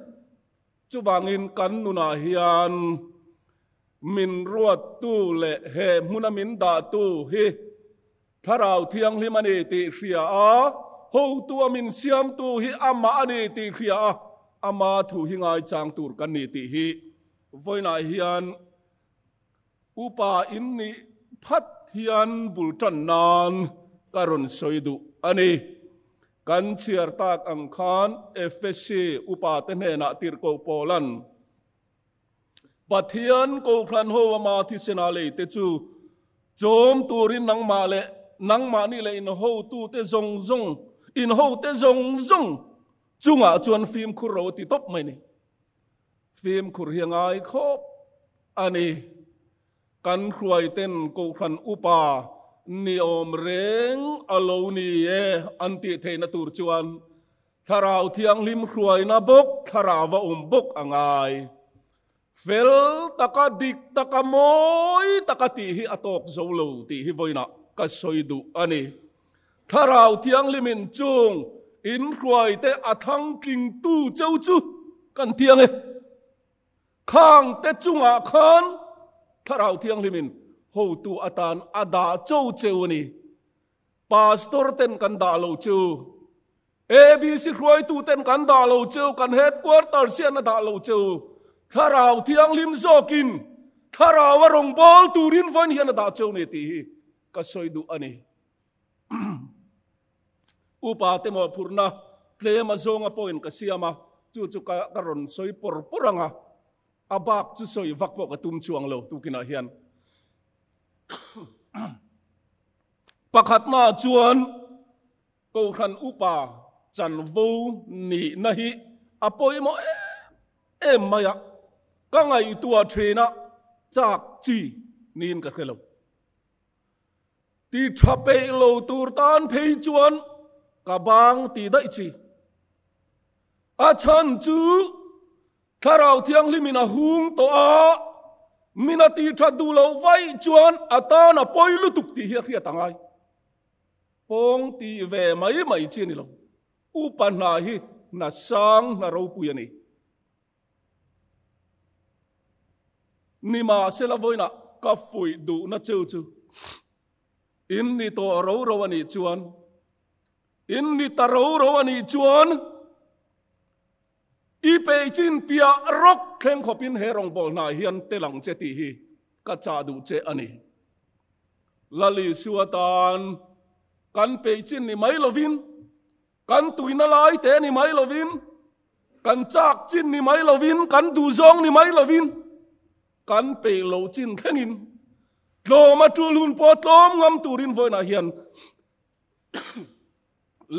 จูบางอินกันนุนาฮิยันมินรวดตู้เละเฮมุนามินดาตู้เฮถ้าเราเที่ยงลิมันเอติเขียหูตัวมินเสียมตู้เฮอามาอันเอติเขียอามาถูหิงายจางตูร์กันนี่ติเฮวันนาฮิยันอุปาอินนี่พัดฮิยันบุลตันนานการุนสวยดุอันนี้กันเชียร์ตากอังคารเอฟเอซีอุปาเตเนนาติร์โกโปลันปัทยันโกพลันโฮวมาทิเซนาเลเตจูโจมตูรินนังมาเลนังมานี่เลอินโฮตูเตจงจงอินโฮเตจงจงจุงอาจวนฟิล์มคุโรติตบไม่นี่ฟิล์มคุเรียงไอคบอันนี้กันครวยเต้นโกพลันอุปานิอมเร่งอโลนีเออันติเทนตูร์จวนทาราวเทียงลิมครวยนาบกทาราวะบกอ่างไอเฟลตะกะดิกตะกะโมยตะกะตีฮิอตอกโซโลตีฮิโวยนะกัสอยดุอันนี้ทาราวเทียงลิมินจุงอินครวยเตอทังกิงตู้เจ้าจูกันเทียงเอข้างเตจุงอาคันทาราวเทียงลิมินโหตูอาตานอาดาโจเจวนี่ปาสตอร์เต็นกันดาโลเจวเอบีซีครวยตูเต็นกันดาโลเจวกันเฮดควอร์เตอร์เซียนดาโลเจวถ้าเราเที่ยงลิมโซกินถ้าเราวรงบอลตูรินฟันเฮียนดาเจวนี่ตีก็สวยดูอันนี้อุปาเตมอพูร์นะเคลมาโซงอปอยน์ก็เสียมาจู่ๆก็รอนสวยปรรังอ่ะอาบักจู่สวยวักปกตุ้มช่วงโลตูกินอาเฮียนประคัดนาจวนกูขันอุปาจันวูนีนะฮิอปอยโมเอ็มมายะก็ไงตัวเทนะจากจีนีนกันเราตีทับเปโลตูร์ตานเพยจวนกับบางตีได้จีอาชันจูถ้าเราเที่ยงลิมินาหุงตัวมินาตีทัดดูเราไว้จวนอาตานะปอยลุตุกตีเฮียตั้งไงปงตีเวไม่เจนี่เราอุปนาฮินาสังนาเราปุยนี่นิมาเซลาวนะกัฟฟุยดูนะเจ้าจูอินนี่ตัวเราวันนี้จวนอินนี่ตาเราวันนี้จวนอีเปจินปียรกเข้มขบินเฮรองบอลนาเฮียนเตลังเจติฮีกัจจาดูเจอันนี้ลลิสวตานกันเปจินนี่ไม่ลวินกันตุยนาลายเตนี่ไม่ลวินกันจากจินนี่ไม่ลวินกันดูซองนี่ไม่ลวินกันเปโลจินแข่งินโลมาจูลุนปอดลมงำตูรินโวยนาเฮียน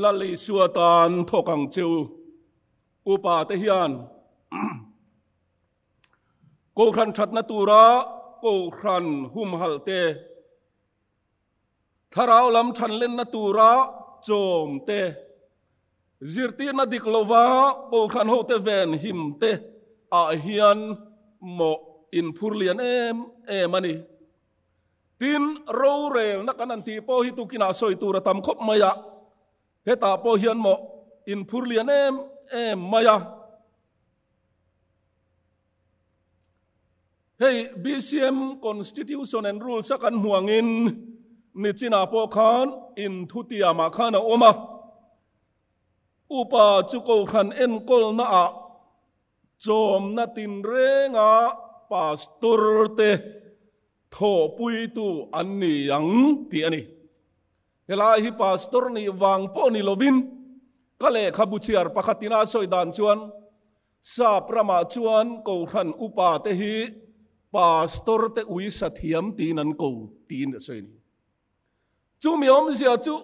ลลิสวตานทอกังเจวอุปาเทียนโกครันชัดนตูระโกครันหุมฮัลเตถ้าเราลำชันเล่นนตูระโจมเตจิรตีนดิกโลวาโกครันโฮเตเวนหิมเตอาเฮียนโมอินพูเลียนมันนี่ตินโรเรลนักนันทีโปฮิตุกินาสอยตูระตำคบมายะเฮตาโปเฮียนโมอินพูเลียนมายาเฮ้ย BCM Constitution and Rules สักกันห่วงอินนิจินาโปคานอินทุติยามาคานาโอมาอุปาจุโกขันเอ็นกลนาโจมนาตินเรงาปาสตอร์เตโถปุยตูอันนี้ยังที่อันนี้เวลาฮิปาสตอร์นี่วางโปนิโลวินก็เลยขบุเชียร์ปะขัตินาสอยดานจวนซาประมาจวนกูขันอุปาเตหิป pastor te ui sathiam tin an ko tin soi ni chu mi om zia chu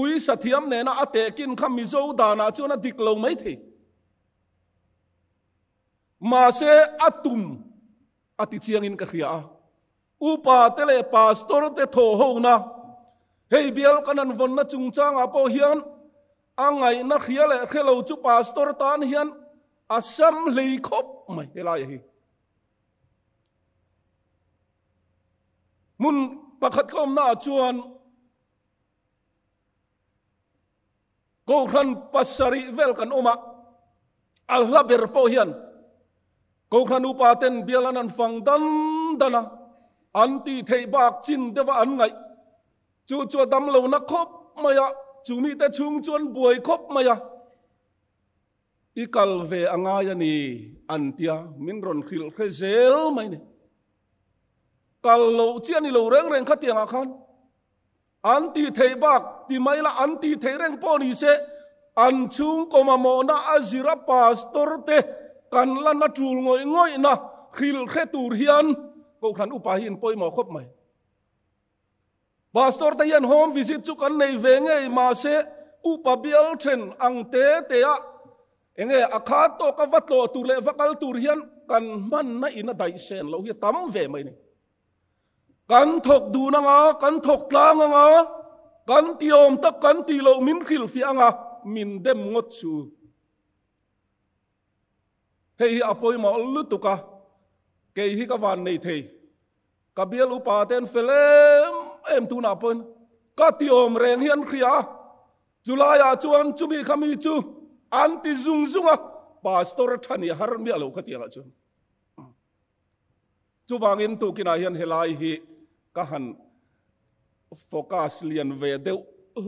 ui sathiam ne na ate kin kham mi zo da na chu na dik lo mai the ma se atum ati chiang in ka khia upa tele pastor te tho ho na hei bial kanan von na chung chang a po hian angai na khia le khelo chu pastor tan hian asam lei khop mai helai hi mun pakhat kom na chuan ko khan pasari vel kan oma Allah ber po hian ko khan upaten bialanan fang dan dana anti thei bak chin dewa an ngai chu chu dam lo na khop maya chu mi te chung chuan buai khop maya ikal ve anga ya ni antia min ron khil khezel mai ni kal lo chian ni lo reng reng khatiang a khan anti thei bak ti mai la anti thei reng po ni se an chung ko ma mo na azira pastor te kan la na tul ngoi ngoi na khil khe tur hian ko khan upa hin poi mo khop mai pastor te hian home visit chu kan nei ve nge ma se upa bial then ang te te a enge akha to ka vatlo tur le vakal tur hian kan man na ina dai sen lo hi tam ve mai ni kan thok du na nga kan thok tlang nga kan tiom tak kan ti lo min khil fi anga min dem ngot chu hei apoi ma lutuka ke hi ka van nei thei ka bial upa ten felem em tu na pon ka tiom reng hian khria julaya chuan chumi khami chu anti zung zunga pastor thani har mi alo khatia chu chu bangin tu kina hian helai hi ka han focus lian ve deu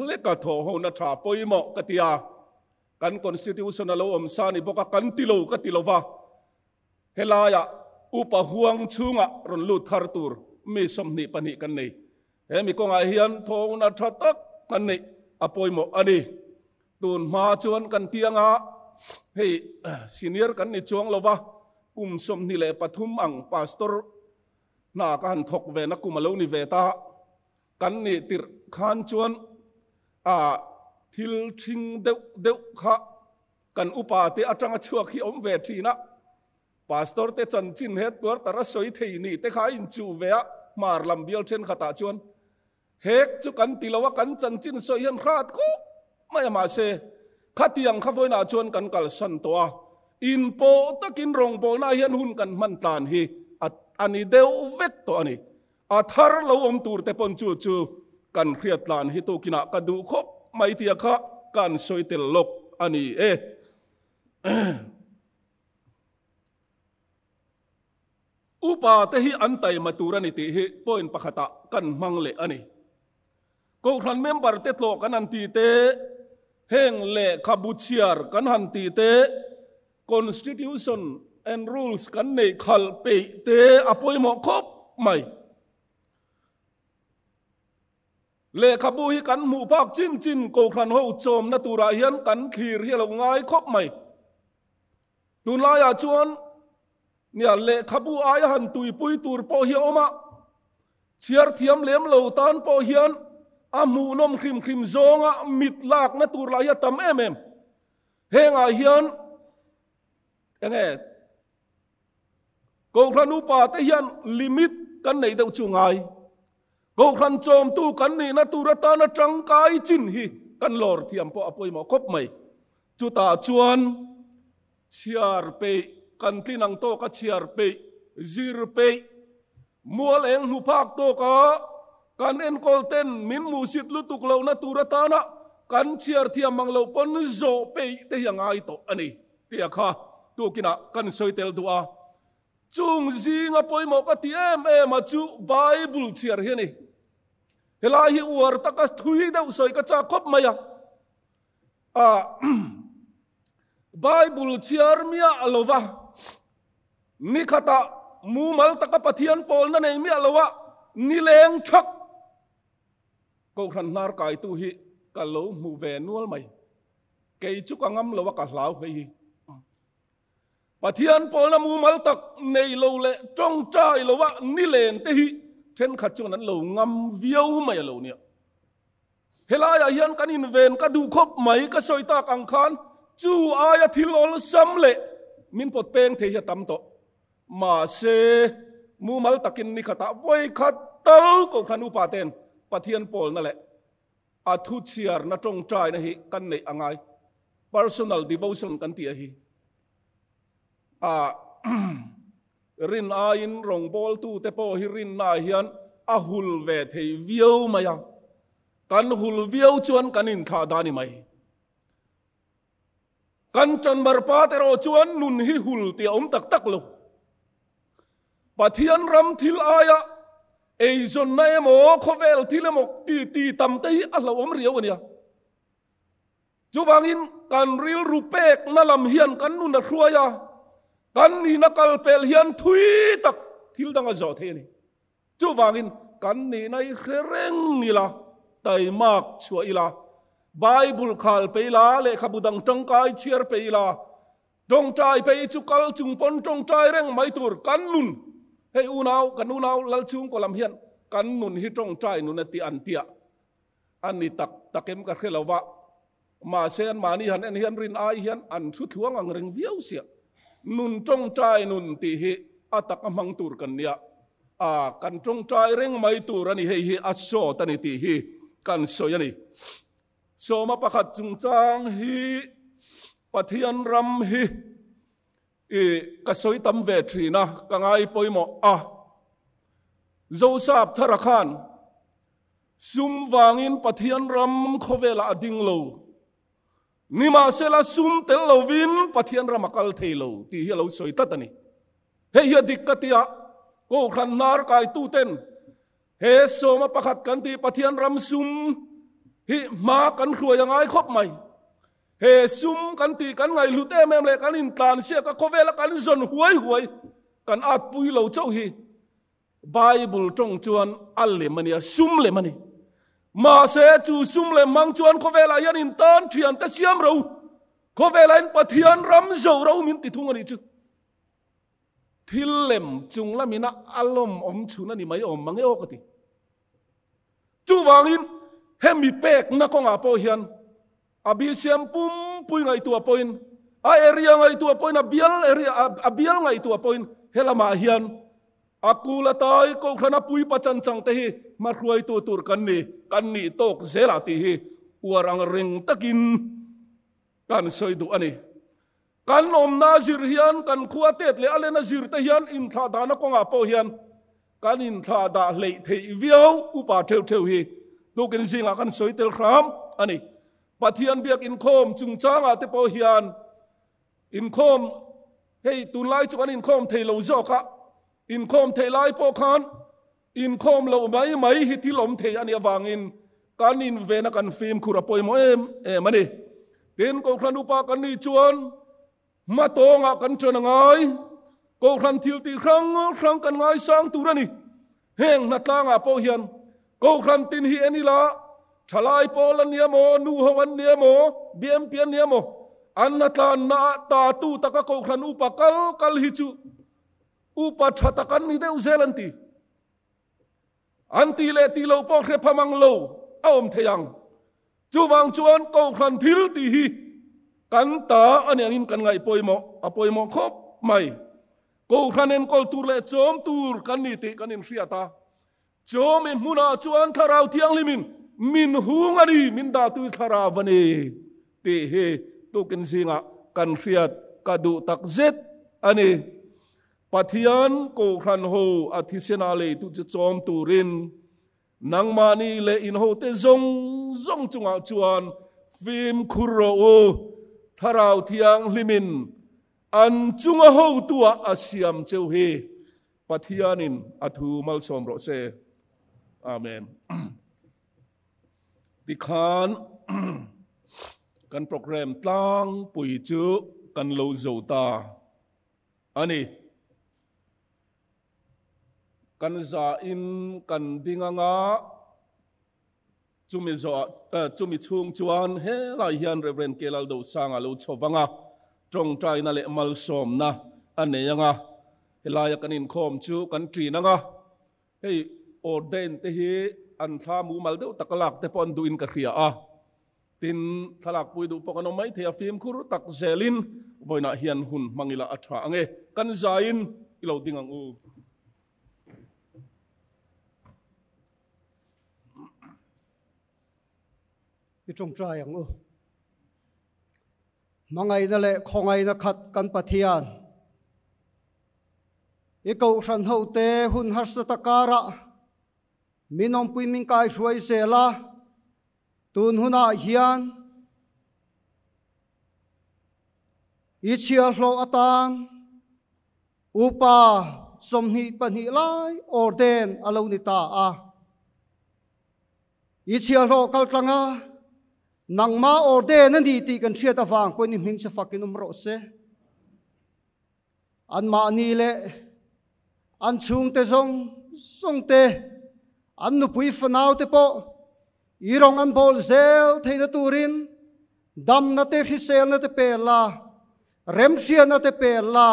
le ka tho ho na tha poimo katia kan constitutional law om sani boka kan tilo ka tilova helaya upa huang chunga ron lu thar tur mi somni pani kan nei he mi ko nga hian tho na tha tak kan nei apoimo ani tun ma chuan kan tianga hei senior kan ni chuang lova somni le pathum ang pastor na kan thok ve na kumalo ni ve ta kan ni tir khan chuan thil thing deuh kha kan upa te atanga chuak hi om ve thina pastor te chan chin het por tara soi thei ni te kha in chu ve mar lam bial then khata chuan hek chu kan tilawa kan chan chin soi hian khat ko maya ma se khatiang khavoina chuan kan kal san to in po takin rong po na hian hun kan man tlan hi ani deu vek to ani athar lo om tur te pon chu chu kan khriat lan hi to kina ka du khop mai tia kha kan soitel lok ani upa te hi antai maturani ti hi point pakhata kan mangle ani ko khan member te tlo kan an ti te heng le khabuchiar kan han ti te constitution and rules kan nei khal pe te apoi mo khop mai le khabu hi kan mu pak chin chin ko khan ho chom na tura hian kan khir hi lo ngai khop mai tun la ya chuan nia le khabu ai han tui pui tur po hi oma chiar thiam lem lo tan po hian amu nom khrim khrim zonga mit lak na tur la ya tam em henga hian enge ko khan upa te hian limit kan nei deuh chu ngai ko khan chom tu kan ni na tur ta na tang kai chin hi kan lor thiam po apoi mo khop mai chu ta chuan chiar pe kan tinang to ka chiar pe zir pe mual eng hu phak to ka kan en kolten min musit lutuk lo na turata na kan chiar thiam mang lo pon zo pe te yang ai to ani te kha tu kina kan soitel dua chung zinga poimo ka ti em chu bible chiar hi ni helahi war takas thui deu soi ka cha khop maya bible chiar mia alova ni khata mu mal taka pathian pol na nei mi alowa ni leng thak ko khan nar kai tu hi ka lo mu ve nual mai ke chu ka ngam lo ka hlau hi ปะเทียนปอลมูมัลตักในโลเลจงใจโลวะนิเลนเตหิเช่นขัดจงนั้นโลงำวิวไม่โลเนี่ยเฮลายาเฮียนกันอินเวนก็ดูคบไหมก็สอยตากอังคารจูอายาทิลอลซัมเลมินปดเปงเทียตัมโตมาเซมูมัลตักินนิขตาไว้ขัดตัลก็ขันุปาเตนปะเทียนปอลนั่นแหละอาทุเชียร์นัจงใจนะฮิกันในอ่างไง personal devotion กันเตียฮิรินอายินรงบอลตูเตโปฮิรินนาเฮียนอาหุลเวทให้วิวมายังกันหุลวิวชวนกันอินท่าดานิไหมกันจันบาร์ปาเตโรชวนนุนฮิหุลเตียตักตักโลปะเทียนรำทิลอายะเอจนนายโมโคเวลทิลมกตีตัมเตยอัลลอฮ์เรียวเนี่ยจูบางอินกันริลรูเปกนั่ลลำเฮียนกันนุนนักรัวยากันนี่นักลเปลเฮียนทุยตักทิลดังอาจอเทนี่จูบางอินกันนี่ในเครงนี่ละไตมากชัวอีละไบเบิลขลเปลาเลขบุดังจังกายเชียร์เปลาจงใจไปจุกลจุงปนจงใจเร่งไม่ตูรกันนุนเฮ้ยอูนาวกันอูนาวลัลชุงกลำเฮียนกันนุนฮิจงใจนุนติอันเตียอันนี้ตักเอ็มกันเคลาวะมาเซนมานี่ฮันเฮียนรินไอเฮียนอันชุดหวงอังเริงเวียวเสียนุนจงใจนุนตีฮิอาตักมังตูรกันเนี่ยกันจงใจเร่งไม่ตูรนี่เฮียอัศโซตันตีฮิกันโซยันี่โซมาประคัดจุงจางฮิปะเทียนรำฮิก็สวยตำเวทีนะกังไอปอยหมอโจซาบธราคารซุมวางอินปะเทียนรำโคเวลาดิ่งโลนิมาเซลาซุมเตลโลวินปะเทียนรำกัลเทโลที่เฮลสวยตัดนี่เฮียดิกกติยาโกขันนารกายตู้เต้นเฮโซมาประคัดกันที่ปะเทียนรำซุมฮิมากันครัวยังไงครบไหมเฮซุมกันตีกันไงลุเต้แม่เลยกันอินตานเสียก็โคเวลกันจนหวยกันอาจปุยเหลาเจ้าฮีไบเบิลจงจวนอัลเลมันเนี่ยซุมเลมันนี่มาเสจูซุมเลมังจวนโคเวลายันอินตานเทียนแต่เสียมเราโคเวลาอินปะเทียนรำโจเรามินติทุงอันนี้จูทิลเลมจุงละมินะอารมณ์อมชุนันนี่ไม่อมมังเอโอกติจูวางอินเฮมีเป็กนักของอาโปเฮียนอาบิเซียมปุ่มปุยไงตัวปอยน์อาเอรียไงตัวปอยน์อาเบียลเอรียอาเบียลไงตัวปอยน์เฮลามาเฮียนอากูละตายก็ขณะปุยปัจจันจังเตหิมาครวยตัวตุรกันนี่ตกเซลาติหิอวรังเริงตะกินกันสวยดูอันนี้กันอมนาซิรเฮียนกันขวาเตตเลอเลนาซิรเตเฮียนอินทาดานักของอาโปเฮียนกันอินทาดาเลเทวิวอุปาเทวฮิดูกันสิงากันสวยเตลครามอันนี้ปะเทียนเบียกอินโคมจุงจ้างอาเตโปเฮียนอินโคมเฮ้ยตุนไลจุกันอินโคมเทโลโจคะอินโคมเทไลโปคันอินโคมเราไม่ฮิติลมเทอันนี้วางอินการอินเวนักันฟิล์มคุระปอยโมมันนี่เป็นกครันอุปากันนี่จวนมาโตงากันจวนง่ายกครันทิลตีครั้งกันง่ายสร้างตัวนี่เฮงนัดลางอาโปเฮียนกครันตินฮีเอนิลาทลายโปลันเนียโมนูฮวันเนียโมเบียมเปียนเนียโมอันนัตลานาตาตูตะกะกครันอุปกัลฮิจูอุปชัตกันนี่เดอุเซลันตีอันตีเลตีโลโปเครพมังโลเอาอมเทียงจูวังจวนกครันทิลตีฮีกันตาอันนี้กันไงปอยโมครบไม่กครันเอ็นกอลตูเลโจมตูรกันนี่ติกันอินเสียตาโจมอินมุนาจวนทาราวเทียงลิมินมินหุงอันนี้มินดาตุทาราวันนี้เตะเฮตุกันสิงะกันเรียดกระดูตักเจ็ดอันนี้ปะเทียนโกครันโฮอธิเสนาเลตุจะจอมตูรินนังมานีเลอินโฮเตจงจุงอาจวนฟิล์มคุโรโอทาราวเทียงลิมินอันจุงอาโฮตัวอาเซียมเจ้าเฮปะเทียนินอัทูมัลสมโรเซอาเมนดิคานกันโปรแกรมตั้งปุยจุกันโลโจตาอันนี้กันซาอินกันดิงงาจุมิชุงจวนเฮลายฮันเรเวนเกลัลโดสังอาลูชวังาจงใจนั่นแหละมัลสมนะ อันนี้ยังไงเฮลายกันอินคอมจูกันทรีนังอ่ะเฮ้ยออเดนเตฮีอันทามูมัลเดวตะกลักเตปอนดูอินกะเขียอ่ะตินทลักปุยดูปกันอไม่เทียฟิมคุรุตักเซลินบ่อยน่ะเฮียนหุ่นมังอิละอัฐะเงกันใจอินอิเราดิ้งอังอูอีจงใจอังอูมังไงนั่นแหละของไงนักขัดกันปะเทียนอีกสันเฮาเตหุ่นฮัสตะการะมีน้องปุยมิงกายช่วยเสลาตุนหุนาเฮียนอีเชียร์โลอัตานอุปาสมหิปัญหิไลออเดนอลานิตาอาอีเชียร์โลกัลกังอานังมาออเดนนั่นดีตีกันเชียตะฟังปนิมิงจะฟักินุมโรเซอันมานีเลอันชุงเตซงทรงเตอันนุปุยฟนาวเตโปอีรองอันบอลเซลเทนตูรินดัมนาเตพิเซลนาเตเปลาเรมเชียนาเตเปลา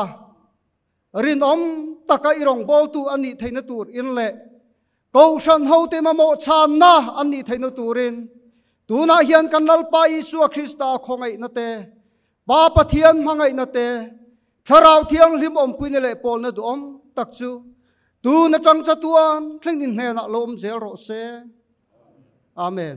รินอมตะกอีรองบอลตูอันนี้เทนตูรอินเลกูชันเฮาเตมาโมชานนะอันนี้เทนตูรินตูน่าเฮียนกันนัลปายิสุคริสตาของไงนาเตบาปเทียนมังไงนาเตทาราวเทียงลิมอมกุยเนเลปอลนาดูอมตักจูตูน่าจังจัตุอันคลิ้งนินเฮนะลมเซลโรเซอาเมน